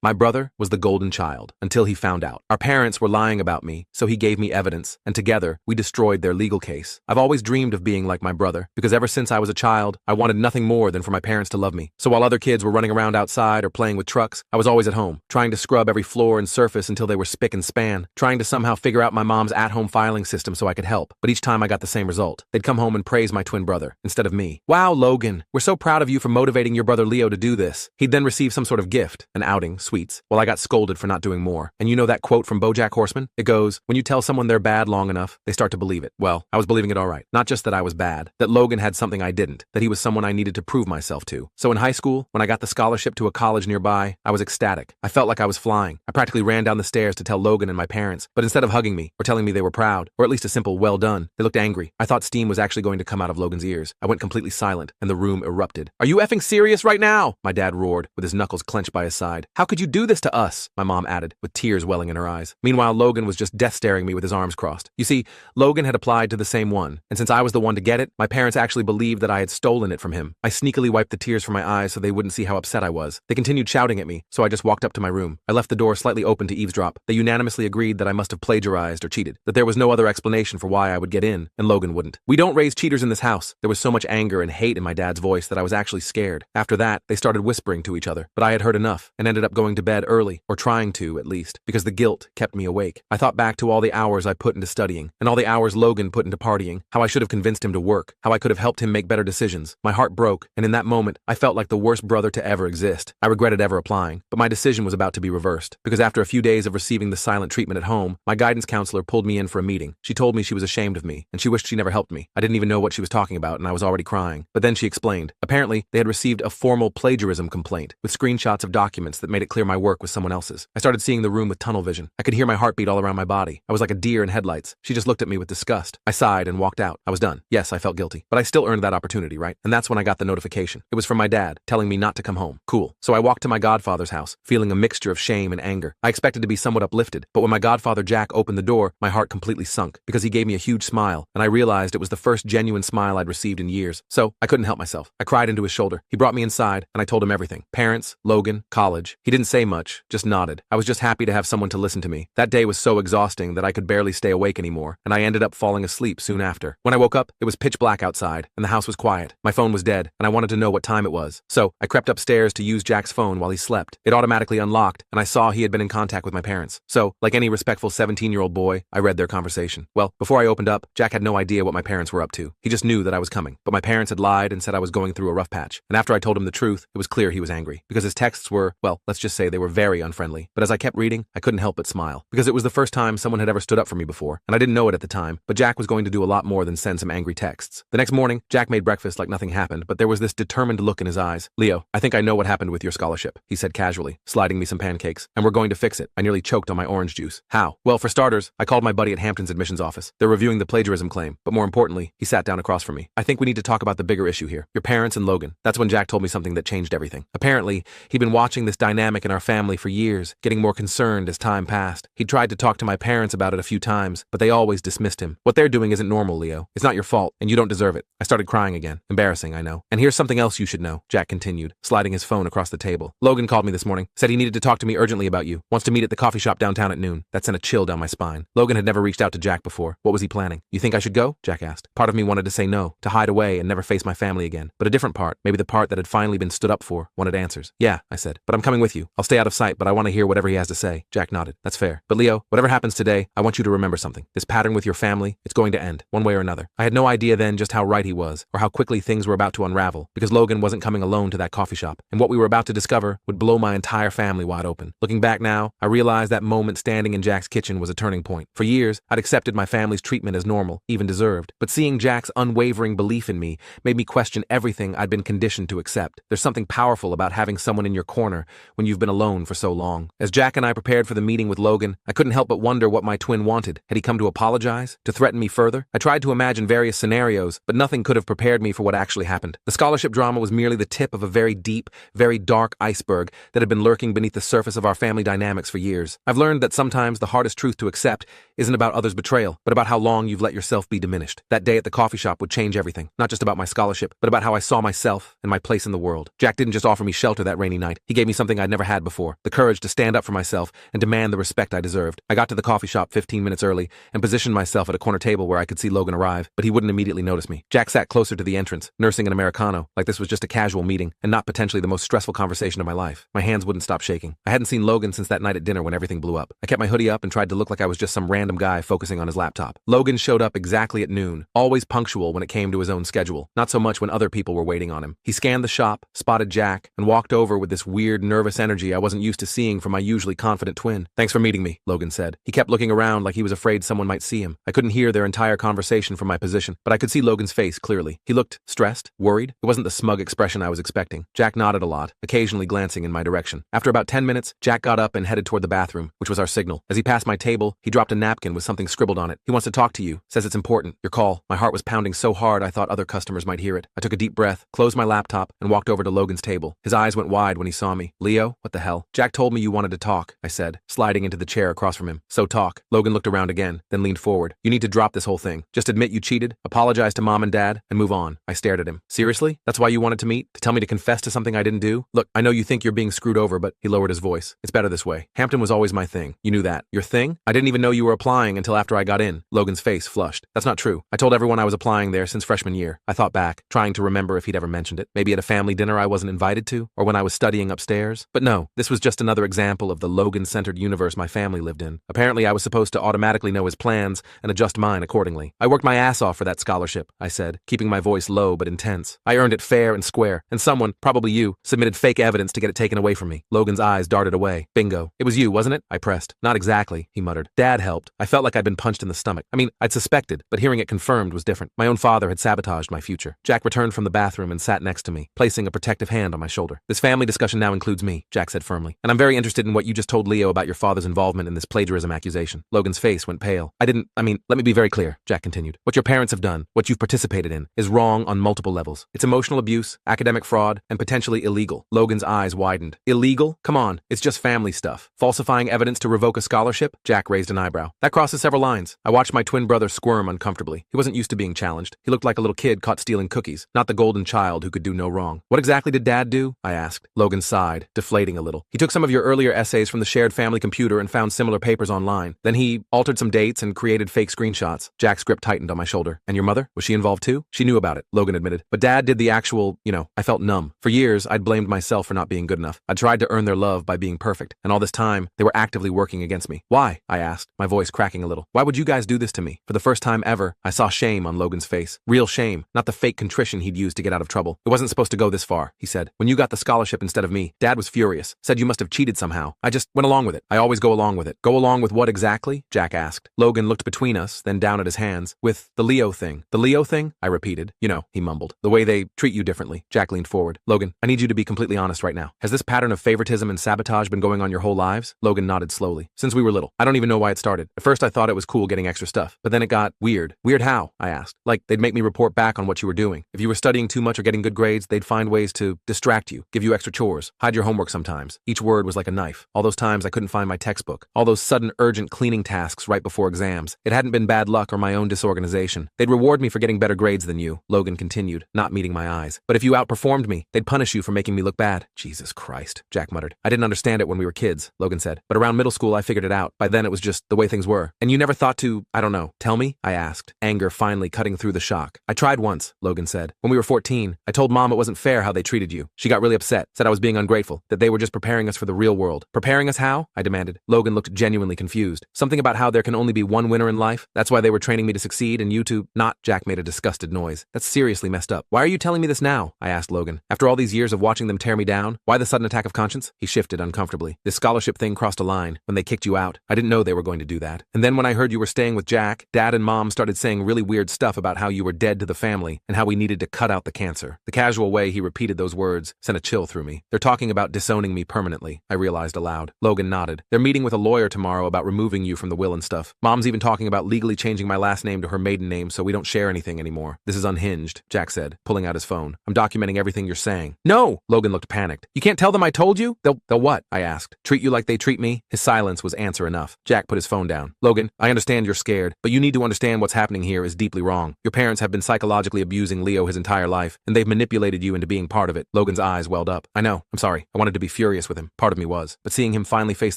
My brother was the golden child, until he found out. Our parents were lying about me, so he gave me evidence, and together, we destroyed their legal case. I've always dreamed of being like my brother, because ever since I was a child, I wanted nothing more than for my parents to love me. So while other kids were running around outside or playing with trucks, I was always at home, trying to scrub every floor and surface until they were spick and span, trying to somehow figure out my mom's at-home filing system so I could help. But each time I got the same result. They'd come home and praise my twin brother, instead of me. "Wow, Logan, we're so proud of you for motivating your brother Leo to do this." He'd then receive some sort of gift, an outing, sweets, while I got scolded for not doing more. And you know that quote from BoJack Horseman? It goes, when you tell someone they're bad long enough, they start to believe it. Well, I was believing it all right. Not just that I was bad, that Logan had something I didn't, that he was someone I needed to prove myself to. So in high school, when I got the scholarship to a college nearby, I was ecstatic. I felt like I was flying. I practically ran down the stairs to tell Logan and my parents, but instead of hugging me or telling me they were proud, or at least a simple well done, they looked angry. I thought steam was actually going to come out of Logan's ears. I went completely silent, and the room erupted. "Are you effing serious right now?" my dad roared, with his knuckles clenched by his side. "How could you do this to us?" my mom added, with tears welling in her eyes. Meanwhile, Logan was just death staring me with his arms crossed. You see, Logan had applied to the same one, and since I was the one to get it, my parents actually believed that I had stolen it from him. I sneakily wiped the tears from my eyes so they wouldn't see how upset I was. They continued shouting at me, so I just walked up to my room. I left the door slightly open to eavesdrop. They unanimously agreed that I must have plagiarized or cheated, that there was no other explanation for why I would get in, and Logan wouldn't. "We don't raise cheaters in this house." There was so much anger and hate in my dad's voice that I was actually scared. After that, they started whispering to each other, but I had heard enough and ended up going to bed early, or trying to, at least, because the guilt kept me awake. I thought back to all the hours I put into studying, and all the hours Logan put into partying, how I should have convinced him to work, how I could have helped him make better decisions. My heart broke, and in that moment, I felt like the worst brother to ever exist. I regretted ever applying, but my decision was about to be reversed, because after a few days of receiving the silent treatment at home, my guidance counselor pulled me in for a meeting. She told me she was ashamed of me, and she wished she never helped me. I didn't even know what she was talking about, and I was already crying. But then she explained. Apparently, they had received a formal plagiarism complaint, with screenshots of documents that made it clear my work was someone else's. I started seeing the room with tunnel vision. I could hear my heartbeat all around my body. I was like a deer in headlights. She just looked at me with disgust. I sighed and walked out. I was done. Yes, I felt guilty, but I still earned that opportunity, right? And that's when I got the notification. It was from my dad, telling me not to come home. Cool. So I walked to my godfather's house, feeling a mixture of shame and anger. I expected to be somewhat uplifted, but when my godfather Jack opened the door, my heart completely sunk, because he gave me a huge smile, and I realized it was the first genuine smile I'd received in years. So I couldn't help myself. I cried into his shoulder. He brought me inside, and I told him everything. Parents, Logan, college. He didn't say much, just nodded. I was just happy to have someone to listen to me. That day was so exhausting that I could barely stay awake anymore, and I ended up falling asleep soon after. When I woke up, it was pitch black outside, and the house was quiet. My phone was dead, and I wanted to know what time it was. So I crept upstairs to use Jack's phone while he slept. It automatically unlocked, and I saw he had been in contact with my parents. So, like any respectful 17-year-old boy, I read their conversation. Well, before I opened up, Jack had no idea what my parents were up to. He just knew that I was coming. But my parents had lied and said I was going through a rough patch. And after I told him the truth, it was clear he was angry, because his texts were, well, let's just say they were very unfriendly. But as I kept reading, I couldn't help but smile, because it was the first time someone had ever stood up for me before, and I didn't know it at the time, but Jack was going to do a lot more than send some angry texts. The next morning, Jack made breakfast like nothing happened, but there was this determined look in his eyes. "Leo, I think I know what happened with your scholarship," he said casually, sliding me some pancakes, "and we're going to fix it." I nearly choked on my orange juice. "How?" "Well, for starters, I called my buddy at Hampton's admissions office. They're reviewing the plagiarism claim, but more importantly, he sat down across from me. "I think we need to talk about the bigger issue here. Your parents and Logan." That's when Jack told me something that changed everything. Apparently, he'd been watching this dynamic in our family for years, getting more concerned as time passed. He'd tried to talk to my parents about it a few times, but they always dismissed him. "What they're doing isn't normal, Leo. It's not your fault, and you don't deserve it." I started crying again. Embarrassing, I know. "And here's something else you should know," Jack continued, sliding his phone across the table. "Logan called me this morning, said he needed to talk to me urgently about you, wants to meet at the coffee shop downtown at noon." That sent a chill down my spine. Logan had never reached out to Jack before. What was he planning? "You think I should go?" Jack asked. Part of me wanted to say no, to hide away and never face my family again. But a different part, maybe the part that had finally been stood up for, wanted answers. "Yeah," I said, "but I'm coming with you. I'll stay out of sight, but I want to hear whatever he has to say." Jack nodded. "That's fair. But Leo, whatever happens today, I want you to remember something. This pattern with your family, it's going to end, one way or another." I had no idea then just how right he was, or how quickly things were about to unravel, because Logan wasn't coming alone to that coffee shop, and what we were about to discover would blow my entire family wide open. Looking back now, I realized that moment standing in Jack's kitchen was a turning point. For years, I'd accepted my family's treatment as normal, even deserved, but seeing Jack's unwavering belief in me made me question everything I'd been conditioned to accept. There's something powerful about having someone in your corner when you've been alone for so long. As Jack and I prepared for the meeting with Logan, I couldn't help but wonder what my twin wanted. Had he come to apologize? To threaten me further? I tried to imagine various scenarios, but nothing could have prepared me for what actually happened. The scholarship drama was merely the tip of a very deep, very dark iceberg that had been lurking beneath the surface of our family dynamics for years. I've learned that sometimes the hardest truth to accept isn't about others' betrayal, but about how long you've let yourself be diminished. That day at the coffee shop would change everything, not just about my scholarship, but about how I saw myself and my place in the world. Jack didn't just offer me shelter that rainy night. He gave me something I'd never had had before, the courage to stand up for myself and demand the respect I deserved. I got to the coffee shop 15 minutes early and positioned myself at a corner table where I could see Logan arrive, but he wouldn't immediately notice me. Jack sat closer to the entrance, nursing an Americano, like this was just a casual meeting and not potentially the most stressful conversation of my life. My hands wouldn't stop shaking. I hadn't seen Logan since that night at dinner when everything blew up. I kept my hoodie up and tried to look like I was just some random guy focusing on his laptop. Logan showed up exactly at noon, always punctual when it came to his own schedule, not so much when other people were waiting on him. He scanned the shop, spotted Jack, and walked over with this weird, nervous energy I wasn't used to seeing from my usually confident twin. "Thanks for meeting me," Logan said. He kept looking around like he was afraid someone might see him. I couldn't hear their entire conversation from my position, but I could see Logan's face clearly. He looked stressed, worried. It wasn't the smug expression I was expecting. Jack nodded a lot, occasionally glancing in my direction. After about 10 minutes, Jack got up and headed toward the bathroom, which was our signal. As he passed my table, he dropped a napkin with something scribbled on it. "He wants to talk to you. Says it's important. Your call." My heart was pounding so hard I thought other customers might hear it. I took a deep breath, closed my laptop, and walked over to Logan's table. His eyes went wide when he saw me. "Leo, what the hell?" "Jack told me you wanted to talk," I said, sliding into the chair across from him. "So talk." Logan looked around again, then leaned forward. "You need to drop this whole thing. Just admit you cheated, apologize to mom and dad, and move on." I stared at him. "Seriously? That's why you wanted to meet? To tell me to confess to something I didn't do? Look, I know you think you're being screwed over, but..." He lowered his voice. "It's better this way. Hampton was always my thing. You knew that." "Your thing? I didn't even know you were applying until after I got in." Logan's face flushed. "That's not true. I told everyone I was applying there since freshman year." I thought back, trying to remember if he'd ever mentioned it. Maybe at a family dinner I wasn't invited to, or when I was studying upstairs. But no, this was just another example of the Logan-centered universe my family lived in. Apparently I was supposed to automatically know his plans and adjust mine accordingly. "I worked my ass off for that scholarship," I said, keeping my voice low but intense. "I earned it fair and square, and someone, probably you, submitted fake evidence to get it taken away from me." Logan's eyes darted away. "Bingo. It was you, wasn't it?" I pressed. "Not exactly," he muttered. "Dad helped. I felt like I'd been punched in the stomach. I mean, I'd suspected, but hearing it confirmed was different. My own father had sabotaged my future." Jack returned from the bathroom and sat next to me, placing a protective hand on my shoulder. "This family discussion now includes me," Jack said firmly, "and I'm very interested in what you just told Leo about your father's involvement in this plagiarism accusation." Logan's face went pale. Let me be very clear," Jack continued. "What your parents have done, what you've participated in, is wrong on multiple levels. It's emotional abuse, academic fraud, and potentially illegal." Logan's eyes widened. "Illegal? Come on, it's just family stuff. Falsifying evidence to revoke a scholarship?" Jack raised an eyebrow. "That crosses several lines." I watched my twin brother squirm uncomfortably. He wasn't used to being challenged. He looked like a little kid caught stealing cookies, not the golden child who could do no wrong. "What exactly did Dad do?" I asked. Logan sighed, deflating a little. "He took some of your earlier essays from the shared family computer and found similar papers online. Then he altered some dates and created fake screenshots." Jack's grip tightened on my shoulder. "And your mother? Was she involved too?" "She knew about it," Logan admitted. "But Dad did the actual, I felt numb. For years, I'd blamed myself for not being good enough. I'd tried to earn their love by being perfect, and all this time, they were actively working against me." "Why?" I asked, my voice cracking a little. "Why would you guys do this to me?" For the first time ever, I saw shame on Logan's face. Real shame, not the fake contrition he'd used to get out of trouble. "It wasn't supposed to go this far," he said. "When you got the scholarship instead of me, Dad was furious. Said you must have cheated somehow. I just went along with it. I always go along with it." "Go along with what exactly?" Jack asked. Logan looked between us, then down at his hands. "With the Leo thing." "The Leo thing?" I repeated. He mumbled. "The way they treat you differently." Jack leaned forward. "Logan, I need you to be completely honest right now. Has this pattern of favoritism and sabotage been going on your whole lives?" Logan nodded slowly. "Since we were little. I don't even know why it started. At first I thought it was cool getting extra stuff, but then it got weird." "Weird how?" I asked. "Like, they'd make me report back on what you were doing. If you were studying too much or getting good grades, they'd find ways to distract you, give you extra chores, hide your homework sometimes." Each word was like a knife. All those times I couldn't find my textbook. All those sudden urgent cleaning tasks right before exams. It hadn't been bad luck or my own disorganization. "They'd reward me for getting better grades than you," Logan continued, not meeting my eyes. "But if you outperformed me, they'd punish you for making me look bad." "Jesus Christ," Jack muttered. "I didn't understand it when we were kids," Logan said. "But around middle school I figured it out. By then it was just the way things were." "And you never thought to, I don't know, tell me?" I asked, anger finally cutting through the shock. "I tried once," Logan said. "When we were 14, I told Mom it wasn't fair how they treated you. She got really upset, said I was being ungrateful, that they were just preparing us for the real world." "Preparing us how?" I demanded. Logan looked genuinely confused. "Something about how there can only be one winner in life. That's why they were training me to succeed and you to not." Jack made a disgusted noise. "That's seriously messed up. Why are you telling me this now?" I asked Logan. "After all these years of watching them tear me down, why the sudden attack of conscience?" He shifted uncomfortably. "This scholarship thing crossed a line when they kicked you out. I didn't know they were going to do that. And then when I heard you were staying with Jack, Dad and Mom started saying really weird stuff about how you were dead to the family and how we needed to cut out the cancer." The casual way he repeated those words sent a chill through me. "They're talking about disowning me permanently," I realized aloud. Logan nodded. "They're meeting with a lawyer tomorrow about removing you from the will and stuff. Mom's even talking about legally changing my last name to her maiden name so we don't share anything anymore." "This is unhinged," Jack said, pulling out his phone. "I'm documenting everything you're saying." "No!" Logan looked panicked. "You can't tell them I told you?" They'll what?" I asked. "Treat you like they treat me?" His silence was answer enough. Jack put his phone down. "Logan, I understand you're scared, but you need to understand what's happening here is deeply wrong. Your parents have been psychologically abusing Leo his entire life, and they've manipulated you into being part of it." Logan's eyes welled up. "I know. I'm sorry. I wanted to be furious with him. Part of me was. But seeing him finally face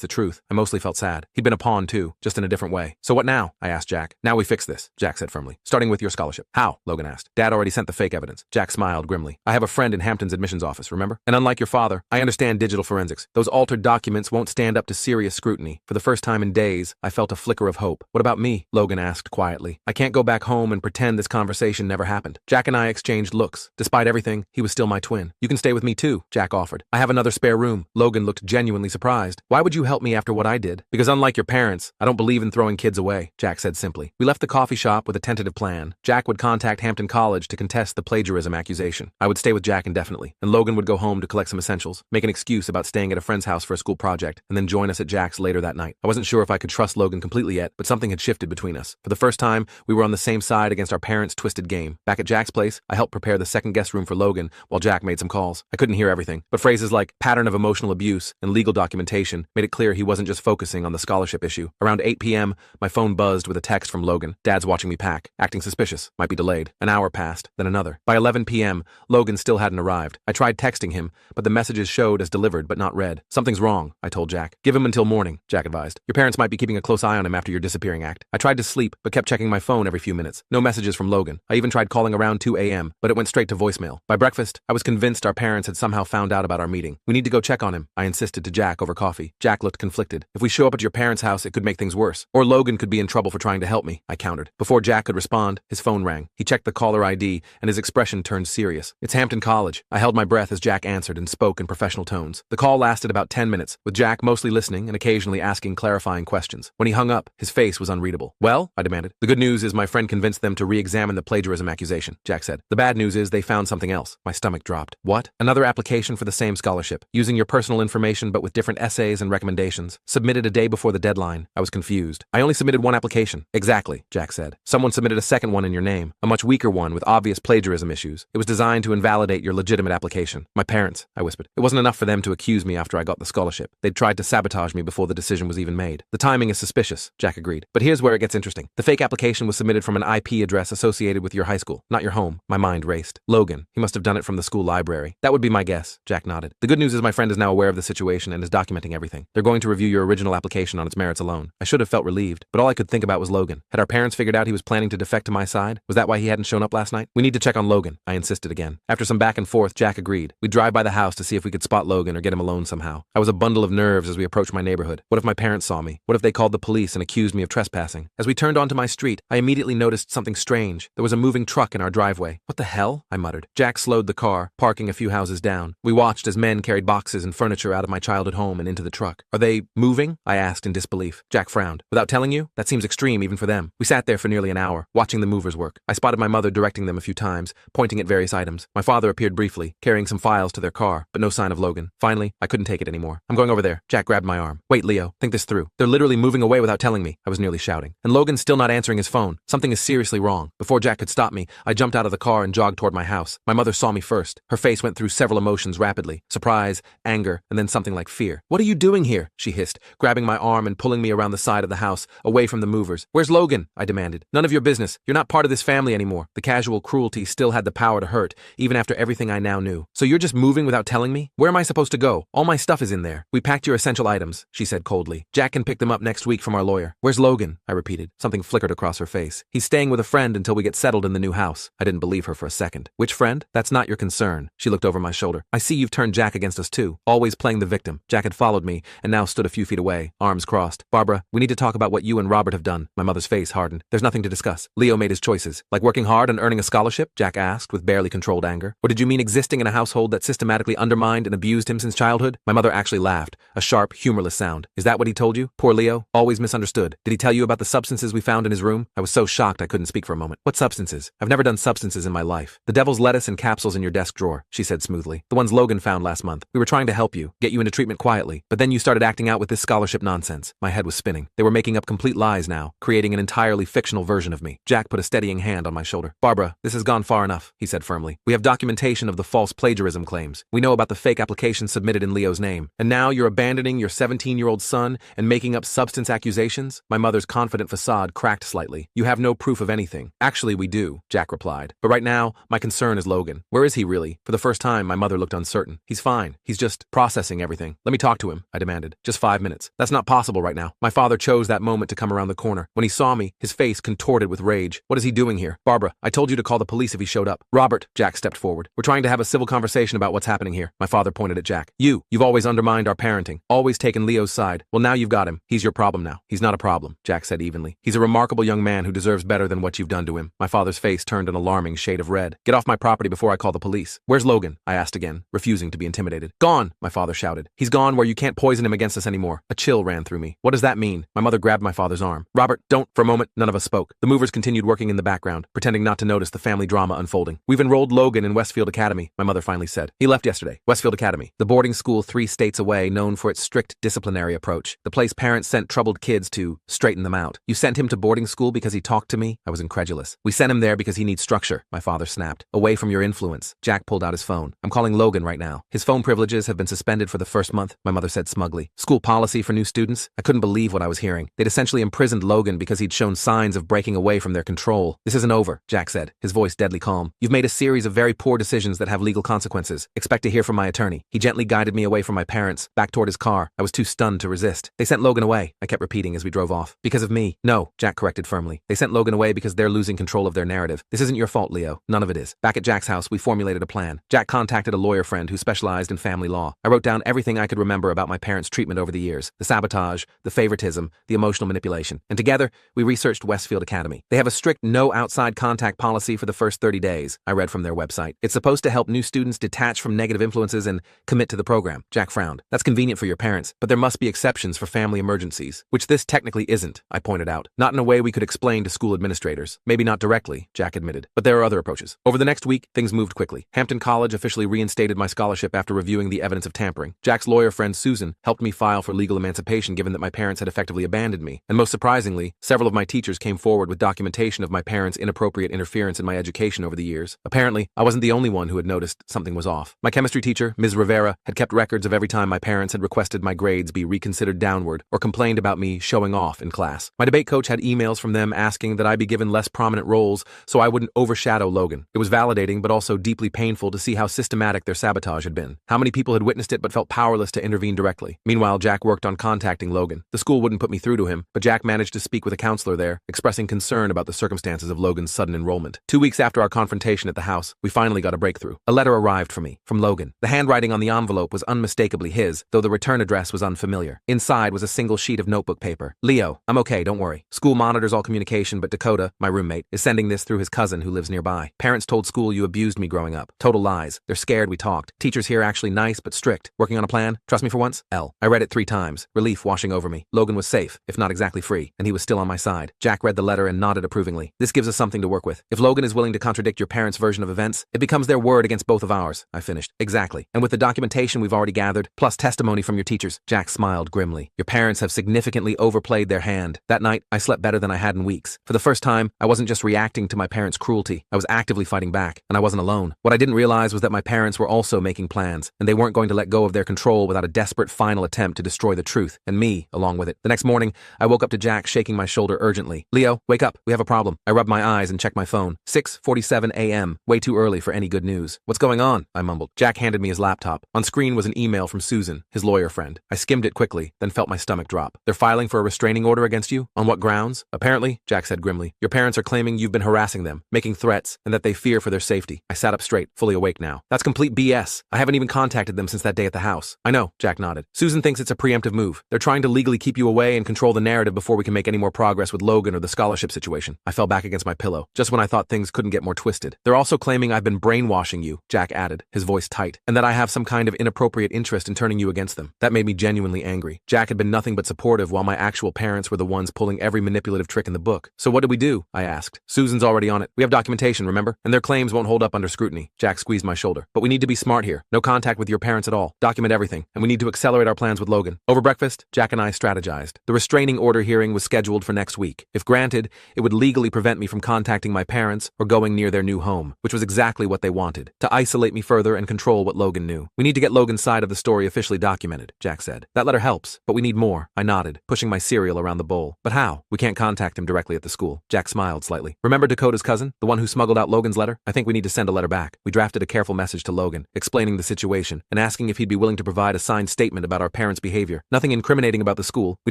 the truth, I mostly felt sad. He'd been a pawn too, just in a different way. So what now? I asked Jack. Now we fix this, Jack said firmly. Starting with your scholarship. How? Logan asked. Dad already sent the fake evidence. Jack smiled grimly. I have a friend in Hampton's admissions office, remember? And unlike your father, I understand digital forensics. Those altered documents won't stand up to serious scrutiny. For the first time in days, I felt a flicker of hope. What about me? Logan asked quietly. I can't go back home and pretend this conversation never happened. Jack and I exchanged looks. Despite everything, he was still my twin. You can stay with me too, Jack offered. I have another spare room. Logan looked genuinely surprised. Why would you help me after what I did? Because unlike your parents, I don't believe in throwing kids away, Jack said simply. We left the coffee shop with a tentative plan. Jack would contact Hampton College to contest the plagiarism accusation. I would stay with Jack indefinitely, and Logan would go home to collect some essentials, make an excuse about staying at a friend's house for a school project, and then join us at Jack's later that night. I wasn't sure if I could trust Logan completely yet, but something had shifted between us. For the first time, we were on the same side against our parents' twisted game. Back at Jack's place, I helped prepare the second guest room for Logan while Jack made some calls. I couldn't hear everything, but phrases like pattern of emotional abuse and legal documentation made it clear he wasn't just focusing on the scholarship issue. Around 8 p.m., my phone buzzed with a text from Logan. Dad's watching me pack, acting suspicious, might be delayed. An hour passed, then another. By 11 p.m., Logan still hadn't arrived. I tried texting him, but the messages showed as delivered but not read. Something's wrong, I told Jack. Give him until morning, Jack advised. Your parents might be keeping a close eye on him after your disappearing act. I tried to sleep, but kept checking my phone every few minutes. No messages from Logan. I even tried calling around 2 a.m., but it went straight to voicemail. By breakfast, I was convinced our parents had somehow found out about our meeting. We need to go check on him, I insisted to Jack over coffee. Jack looked conflicted. If we show up at your parents' house, it could make things worse. Or Logan could be in trouble for trying to help me, I countered. Before Jack could respond, his phone rang. He checked the caller ID, and his expression turned serious. It's Hampton College. I held my breath as Jack answered and spoke in professional tones. The call lasted about 10 minutes, with Jack mostly listening and occasionally asking clarifying questions. When he hung up, his face was unreadable. Well, I demanded. The good news is my friend convinced them to re-examine the plagiarism accusation, Jack said. The bad news is they found something else. My stomach dropped. What? Another application for the same scholarship, using your personal information but with different essays and recommendations. Submitted a day before the deadline. I was confused. I only submitted one application. Exactly, Jack said. Someone submitted a second one in your name, a much weaker one with obvious plagiarism issues. It was designed to invalidate your legitimate application. My parents, I whispered. It wasn't enough for them to accuse me after I got the scholarship. They'd tried to sabotage me before the decision was even made. The timing is suspicious, Jack agreed. But here's where it gets interesting. The fake application was submitted from an IP address associated with your high school, not your home. My mind raced. Logan, he must have done it from the school library. That would be my guess, Jack nodded. The good news is my friend is now aware of the situation and is documenting everything. They're going to review your original application on its merits alone. I should have felt relieved, but all I could think about was Logan. Had our parents figured out he was planning to defect to my side? Was that why he hadn't shown up last night? We need to check on Logan, I insisted again. After some back and forth, Jack agreed. We'd drive by the house to see if we could spot Logan or get him alone somehow. I was a bundle of nerves as we approached my neighborhood. What if my parents saw me? What if they called the police and accused me of trespassing? As we turned onto my street, I immediately noticed something strange. There was a moving truck in our driveway. What the hell? I muttered. Jack slowed the car, parking a few houses down. We watched as men carried boxes and furniture out of my childhood home and into the truck. Are they moving? I asked in disbelief. Jack frowned. Without telling you? That seems extreme even for them. We sat there for nearly an hour, watching the movers work. I spotted my mother directing them a few times, pointing at various items. My father appeared briefly, carrying some files to their car, but no sign of Logan. Finally, I couldn't take it anymore. I'm going over there. Jack grabbed my arm. Wait, Leo, think this through. They're literally moving away without telling me. I was nearly shouting. And Logan's still not answering his phone. Something is seriously wrong. Before Jack could stop me, I jumped out of the car and jogged toward my house. My mother saw me first. Her face went through several emotions rapidly. Surprise, anger, and then something like fear. What are you doing here? She hissed, grabbing my arm and pulling me around the side of the house, away from the movers. Where's Logan? I demanded. None of your business. You're not part of this family anymore. The casual cruelty still had the power to hurt, even after everything I now knew. So you're just moving without telling me? Where am I supposed to go? All my stuff is in there. We packed your essential items, she said coldly. Jack can pick them up next week from our lawyer. Where's Logan? I repeated. Something flickered across her face. He's staying with a friend until we get settled in the new house. I didn't believe her for a second. Which friend? That's not your concern. She looked over my shoulder. I see you've turned Jack against us too, always playing the victim. Jack had followed me and now stood a few feet away, arms crossed. Barbara, we need to talk about what you and Robert have done. My mother's face hardened. There's nothing to discuss. Leo made his choices. Like working hard and earning a scholarship? Jack asked with barely controlled anger. Or did you mean existing in a household that systematically undermined and abused him since childhood? My mother actually laughed, a sharp, humorless sound. Is that what he told you? Poor Leo, always misunderstood. Did he tell you about the substances we found in his room? I was so shocked I couldn't speak for a moment. What substances? I've never done substances in my life. The devil's lettuce and capsules in your desk drawer, she said smoothly. The ones Logan found last month. We were trying to help you, get you into treatment quietly, but then you started acting out with this scholarship nonsense. My head was spinning. They were making up complete lies now, creating an entirely fictional version of me. Jack put a steadying hand on my shoulder. Barbara, this has gone far enough, he said firmly. We have documentation of the false plagiarism claims. We know about the fake application submitted in Leo's name. And now you're abandoning your 17-year-old son and making up substance accusations? My mother's confident facade cracked slightly. You have no proof of anything. Actually, we do, Jack replied. But right now, my concern is Logan. Where is he really? For the first time, my mother looked uncertain. He's fine. He's just just processing everything. Let me talk to him, I demanded. Just 5 minutes. That's not possible right now. My father chose that moment to come around the corner. When he saw me, his face contorted with rage. What is he doing here? Barbara, I told you to call the police if he showed up. Robert, Jack stepped forward. We're trying to have a civil conversation about what's happening here. My father pointed at Jack. You've always undermined our parenting, always taken Leo's side. Well, now you've got him. He's your problem now. He's not a problem, Jack said evenly. He's a remarkable young man who deserves better than what you've done to him. My father's face turned an alarming shade of red. Get off my property before I call the police. Where's Logan? I asked again, refusing to be intimidated. Gone, my father shouted. He's gone where you can't poison him against us anymore. A chill ran through me. What does that mean? My mother grabbed my father's arm. Robert, don't. For a moment, none of us spoke. The movers continued working in the background, pretending not to notice the family drama unfolding. We've enrolled Logan in Westfield Academy, my mother finally said. He left yesterday. Westfield Academy, the boarding school 3 states away known for its strict disciplinary approach. The place parents sent troubled kids to straighten them out. You sent him to boarding school because he talked to me? I was incredulous. We sent him there because he needs structure, my father snapped. Away from your influence. Jack pulled out his phone. I'm calling Logan right now. His phone privileges have been suspended for the first month, my mother said smugly. School policy for new students? I couldn't believe what I was hearing. They'd essentially imprisoned Logan because he'd shown signs of breaking away from their control. This isn't over, Jack said, his voice deadly calm. You've made a series of very poor decisions that have legal consequences. Expect to hear from my attorney. He gently guided me away from my parents, back toward his car. I was too stunned to resist. They sent Logan away, I kept repeating as we drove off. Because of me. No, Jack corrected firmly. They sent Logan away because they're losing control of their narrative. This isn't your fault, Leo. None of it is. Back at Jack's house, we formulated a plan. Jack contacted a lawyer friend who specialized in family law. I wrote down everything I could remember about my parents' treatment over the years. The sabotage, the favoritism, the emotional manipulation. And together, we researched Westfield Academy. They have a strict no outside contact policy for the first 30 days, I read from their website. It's supposed to help new students detach from negative influences and commit to the program. Jack frowned. That's convenient for your parents, but there must be exceptions for family emergencies, which this technically isn't, I pointed out. Not in a way we could explain to school administrators. Maybe not directly, Jack admitted, but there are other approaches. Over the next week, things moved quickly. Hampton College officially reinstated my scholarship after reviewing the evidence of tampering. Jack's lawyer friend Susan helped me file for legal emancipation given that my parents had effectively abandoned me. And most surprisingly, several of my teachers came forward with documentation of my parents' inappropriate interference in my education over the years. Apparently, I wasn't the only one who had noticed something was off. My chemistry teacher, Ms. Rivera, had kept records of every time my parents had requested my grades be reconsidered downward or complained about me showing off in class. My debate coach had emails from them asking that I be given less prominent roles so I wouldn't overshadow Logan. It was validating but also deeply painful to see how systematic their sabotage had been. How many people had witnessed it but felt powerless to intervene directly. Meanwhile, Jack worked on contacting Logan. The school wouldn't put me through to him, but Jack managed to speak with a counselor there, expressing concern about the circumstances of Logan's sudden enrollment. 2 weeks after our confrontation at the house, we finally got a breakthrough. A letter arrived for me, from Logan. The handwriting on the envelope was unmistakably his, though the return address was unfamiliar. Inside was a single sheet of notebook paper. Leo, I'm okay, don't worry. School monitors all communication, but Dakota, my roommate, is sending this through his cousin who lives nearby. Parents told school you abused me growing up. Total lies. They're scared we talked. Teachers here actually nice but strict. Working on a plan? Trust me for once? L. I read it 3 times. Relief washing over me. Logan was safe, if not exactly free, and he was still on my side. Jack read the letter and nodded approvingly. This gives us something to work with. If Logan is willing to contradict your parents' version of events, it becomes their word against both of ours, I finished. Exactly. And with the documentation we've already gathered, plus testimony from your teachers, Jack smiled grimly. Your parents have significantly overplayed their hand. That night, I slept better than I had in weeks. For the first time, I wasn't just reacting to my parents' cruelty. I was actively fighting back, and I wasn't alone. What I didn't realize was that my parents were also making plans, and they weren't going to let go of their control without a desperate final attempt to destroy the truth, and me along with it. The next morning, I woke up to Jack shaking my shoulder urgently. Leo, wake up. We have a problem. I rubbed my eyes and checked my phone. 6:47 a.m. Way too early for any good news. What's going on? I mumbled. Jack handed me his laptop. On screen was an email from Susan, his lawyer friend. I skimmed it quickly, then felt my stomach drop. They're filing for a restraining order against you? On what grounds? Apparently, Jack said grimly, your parents are claiming you've been harassing them, making threats, and that they fear for their safety. I sat up straight, fully awake now. That's complete BS. I haven't even contacted them since that day at the house. I know, Jack nodded. Susan thinks it's a preemptive move. They're trying to legally keep you away and control the narrative before we can make any more progress with Logan or the scholarship situation. I fell back against my pillow, just when I thought things couldn't get more twisted. They're also claiming I've been brainwashing you, Jack added, his voice tight, and that I have some kind of inappropriate interest in turning you against them. That made me genuinely angry. Jack had been nothing but supportive while my actual parents were the ones pulling every manipulative trick in the book. So what do we do? I asked. Susan's already on it. We have documentation, remember? And their claims won't hold up under scrutiny. Jack squeezed my shoulder. But we need to be smart here. No contact with your parents at all. Document everything. And we need to accelerate our plans with Logan. Over breakfast, Jack and I strategized. The restraining order hearing was scheduled for next week. If granted, it would legally prevent me from contacting my parents or going near their new home, which was exactly what they wanted, to isolate me further and control what Logan knew. We need to get Logan's side of the story officially documented, Jack said. That letter helps, but we need more. I nodded, pushing my cereal around the bowl. But how? We can't contact him directly at the school. Jack smiled slightly. Remember Dakota's cousin? The one who smuggled out Logan's letter? I think we need to send a letter back. We drafted a careful message to Logan, explaining the situation and and asking if he'd be willing to provide a signed statement about our parents' behavior. Nothing incriminating about the school. We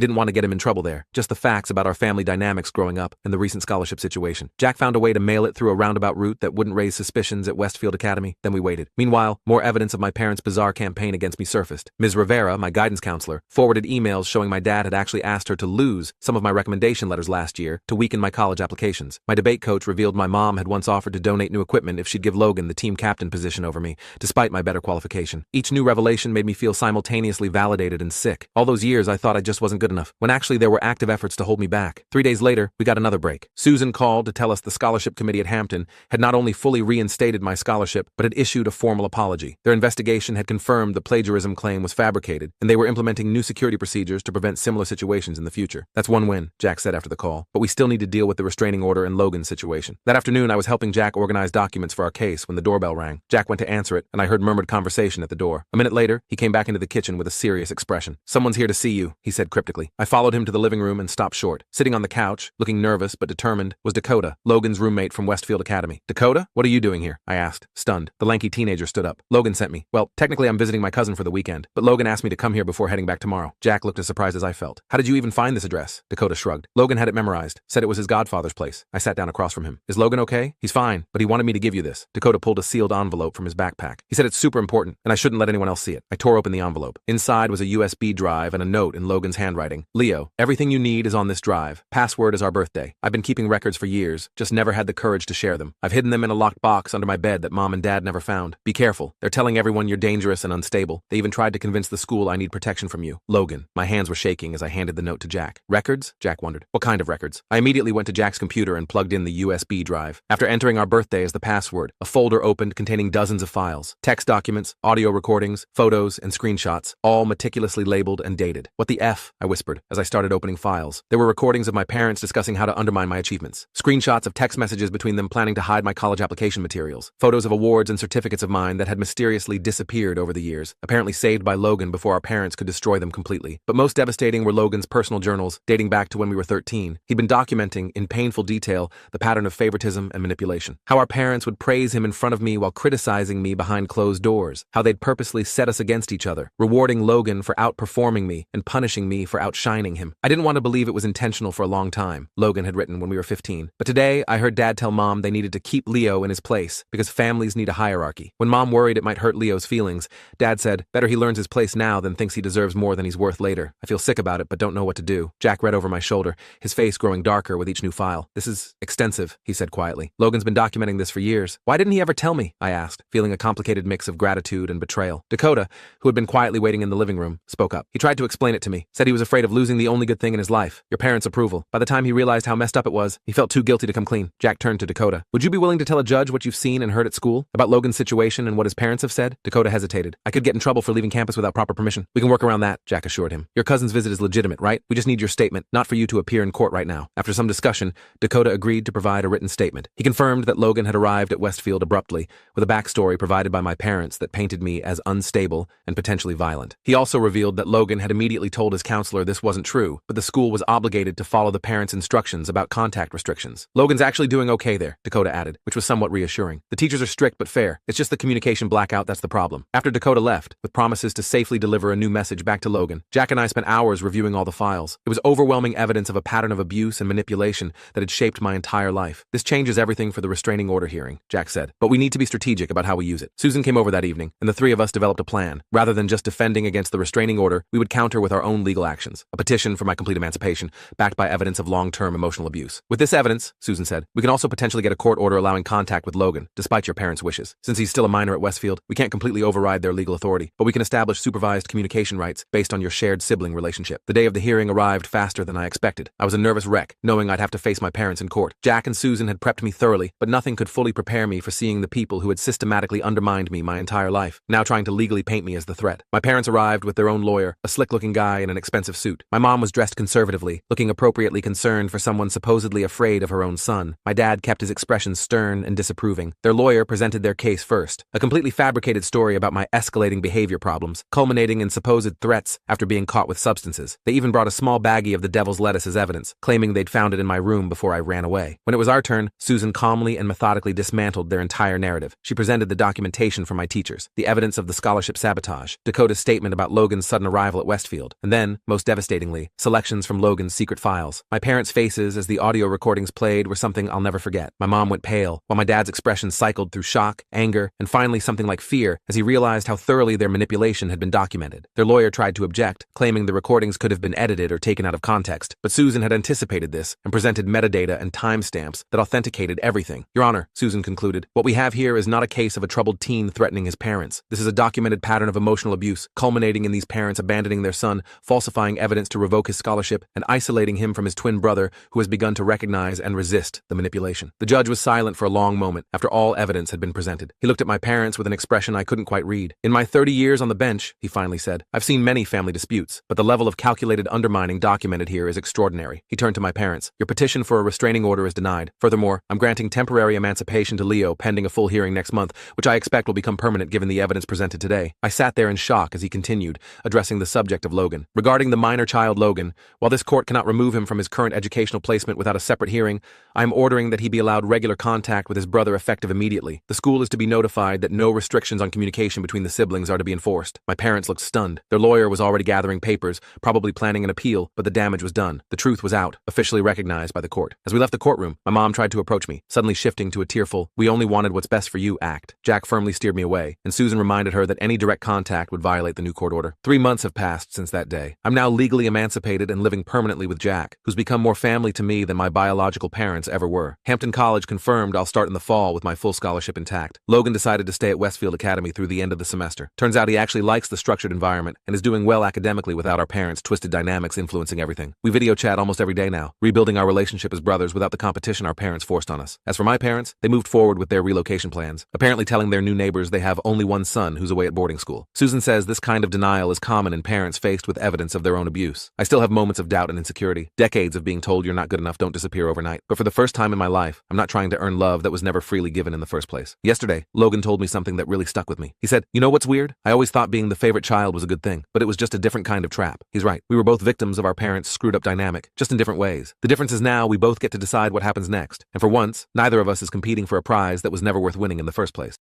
didn't want to get him in trouble there. Just the facts about our family dynamics growing up and the recent scholarship situation. Jack found a way to mail it through a roundabout route that wouldn't raise suspicions at Westfield Academy. Then we waited. Meanwhile, more evidence of my parents' bizarre campaign against me surfaced. Ms. Rivera, my guidance counselor, forwarded emails showing my dad had actually asked her to lose some of my recommendation letters last year to weaken my college applications. My debate coach revealed my mom had once offered to donate new equipment if she'd give Logan the team captain position over me, despite my better qualification. Each new revelation made me feel simultaneously validated and sick. All those years I thought I just wasn't good enough, when actually there were active efforts to hold me back. 3 days later, we got another break. Susan called to tell us the scholarship committee at Hampton had not only fully reinstated my scholarship, but had issued a formal apology. Their investigation had confirmed the plagiarism claim was fabricated, and they were implementing new security procedures to prevent similar situations in the future. That's one win, Jack said after the call, but we still need to deal with the restraining order and Logan's situation. That afternoon, I was helping Jack organize documents for our case when the doorbell rang. Jack went to answer it, and I heard murmured conversation at the door. A minute later, he came back into the kitchen with a serious expression. "Someone's here to see you," he said cryptically. I followed him to the living room and stopped short. Sitting on the couch, looking nervous but determined, was Dakota, Logan's roommate from Westfield Academy. "Dakota, what are you doing here?" I asked, stunned. The lanky teenager stood up. "Logan sent me. Well, technically I'm visiting my cousin for the weekend, but Logan asked me to come here before heading back tomorrow." Jack looked as surprised as I felt. "How did you even find this address?" Dakota shrugged. "Logan had it memorized. Said it was his godfather's place." I sat down across from him. "Is Logan okay?" "He's fine, but he wanted me to give you this." Dakota pulled a sealed envelope from his backpack. "He said it's super important, and I shouldn't let anyone else see it." I tore open the envelope. Inside was a USB drive and a note in Logan's handwriting. "Leo, everything you need is on this drive. Password is our birthday. I've been keeping records for years, just never had the courage to share them. I've hidden them in a locked box under my bed that Mom and Dad never found. Be careful. They're telling everyone you're dangerous and unstable. They even tried to convince the school I need protection from you. Logan." My hands were shaking as I handed the note to Jack. "Records?" Jack wondered. "What kind of records?" I immediately went to Jack's computer and plugged in the USB drive. After entering our birthday as the password, a folder opened containing dozens of files. Text documents, audio recordings, photos, and screenshots, all meticulously labeled and dated. "What the F?" I whispered as I started opening files. There were recordings of my parents discussing how to undermine my achievements. Screenshots of text messages between them planning to hide my college application materials. Photos of awards and certificates of mine that had mysteriously disappeared over the years, apparently saved by Logan before our parents could destroy them completely. But most devastating were Logan's personal journals, dating back to when we were 13. He'd been documenting, in painful detail, the pattern of favoritism and manipulation. How our parents would praise him in front of me while criticizing me behind closed doors. How they'd purposely set us against each other, rewarding Logan for outperforming me and punishing me for outshining him. I didn't want to believe it was intentional for a long time, Logan had written when we were 15. But today, I heard Dad tell Mom they needed to keep Leo in his place because families need a hierarchy. When Mom worried it might hurt Leo's feelings, Dad said, "Better he learns his place now than thinks he deserves more than he's worth later. I feel sick about it, but don't know what to do." Jack read over my shoulder, his face growing darker with each new file. "This is extensive," he said quietly. "Logan's been documenting this for years. Why didn't he ever tell me?" I asked, feeling a complicated mix of gratitude and betrayal. Dakota, who had been quietly waiting in the living room, spoke up. "He tried to explain it to me, said he was afraid of losing the only good thing in his life, your parents' approval. By the time he realized how messed up it was, he felt too guilty to come clean." Jack turned to Dakota. "Would you be willing to tell a judge what you've seen and heard at school about Logan's situation and what his parents have said?" Dakota hesitated. "I could get in trouble for leaving campus without proper permission." "We can work around that," Jack assured him. "Your cousin's visit is legitimate, right? We just need your statement, not for you to appear in court right now." After some discussion, Dakota agreed to provide a written statement. He confirmed that Logan had arrived at Westfield abruptly, with a backstory provided by my parents that painted me as unstable and potentially violent. He also revealed that Logan had immediately told his counselor this wasn't true, but the school was obligated to follow the parents' instructions about contact restrictions. "Logan's actually doing okay there," Dakota added, which was somewhat reassuring. "The teachers are strict but fair. It's just the communication blackout that's the problem." After Dakota left, with promises to safely deliver a new message back to Logan, Jack and I spent hours reviewing all the files. It was overwhelming evidence of a pattern of abuse and manipulation that had shaped my entire life. "This changes everything for the restraining order hearing," Jack said, "but we need to be strategic about how we use it." Susan came over that evening, and the three of us developed a plan. Rather than just defending against the restraining order, we would counter with our own legal actions. A petition for my complete emancipation, backed by evidence of long-term emotional abuse. "With this evidence," Susan said, "we can also potentially get a court order allowing contact with Logan, despite your parents' wishes. Since he's still a minor at Westfield, we can't completely override their legal authority, but we can establish supervised communication rights based on your shared sibling relationship." The day of the hearing arrived faster than I expected. I was a nervous wreck, knowing I'd have to face my parents in court. Jack and Susan had prepped me thoroughly, but nothing could fully prepare me for seeing the people who had systematically undermined me my entire life, now trying to legally paint me as the threat. My parents arrived with their own lawyer, a slick-looking guy in an expensive suit. My mom was dressed conservatively, looking appropriately concerned for someone supposedly afraid of her own son. My dad kept his expression stern and disapproving. Their lawyer presented their case first, a completely fabricated story about my escalating behavior problems, culminating in supposed threats after being caught with substances. They even brought a small baggie of the devil's lettuce as evidence, claiming they'd found it in my room before I ran away. When it was our turn, Susan calmly and methodically dismantled their entire narrative. She presented the documentation from my teachers, the evidence of of the scholarship sabotage, Dakota's statement about Logan's sudden arrival at Westfield, and then, most devastatingly, selections from Logan's secret files. My parents' faces as the audio recordings played were something I'll never forget. My mom went pale, while my dad's expression cycled through shock, anger, and finally something like fear as he realized how thoroughly their manipulation had been documented. Their lawyer tried to object, claiming the recordings could have been edited or taken out of context, but Susan had anticipated this and presented metadata and timestamps that authenticated everything. Your Honor, Susan concluded, what we have here is not a case of a troubled teen threatening his parents. This is a documented pattern of emotional abuse, culminating in these parents abandoning their son, falsifying evidence to revoke his scholarship, and isolating him from his twin brother, who has begun to recognize and resist the manipulation. The judge was silent for a long moment after all evidence had been presented. He looked at my parents with an expression I couldn't quite read. In my 30 years on the bench, he finally said, I've seen many family disputes, but the level of calculated undermining documented here is extraordinary. He turned to my parents. Your petition for a restraining order is denied. Furthermore, I'm granting temporary emancipation to Leo pending a full hearing next month, which I expect will become permanent given the evidence presented today. I sat there in shock as he continued, addressing the subject of Logan. Regarding the minor child Logan, while this court cannot remove him from his current educational placement without a separate hearing, I am ordering that he be allowed regular contact with his brother effective immediately. The school is to be notified that no restrictions on communication between the siblings are to be enforced. My parents looked stunned. Their lawyer was already gathering papers, probably planning an appeal, but the damage was done. The truth was out, officially recognized by the court. As we left the courtroom, my mom tried to approach me, suddenly shifting to a tearful, we only wanted what's best for you act. Jack firmly steered me away, and Susan reminded her that any direct contact would violate the new court order. 3 months have passed since that day. I'm now legally emancipated and living permanently with Jack, who's become more family to me than my biological parents ever were. Hampton College confirmed I'll start in the fall with my full scholarship intact. Logan decided to stay at Westfield Academy through the end of the semester. Turns out he actually likes the structured environment and is doing well academically without our parents' twisted dynamics influencing everything. We video chat almost every day now, rebuilding our relationship as brothers without the competition our parents forced on us. As for my parents, they moved forward with their relocation plans, apparently telling their new neighbors they have only one son who's away at boarding school. Susan says this kind of denial is common in parents faced with evidence of their own abuse. I still have moments of doubt and insecurity. Decades of being told you're not good enough don't disappear overnight. But for the first time in my life, I'm not trying to earn love that was never freely given in the first place. Yesterday, Logan told me something that really stuck with me. He said, you know what's weird? I always thought being the favorite child was a good thing, but it was just a different kind of trap. He's right. We were both victims of our parents' screwed up dynamic, just in different ways. The difference is now we both get to decide what happens next. And for once, neither of us is competing for a prize that was never worth winning in the first place.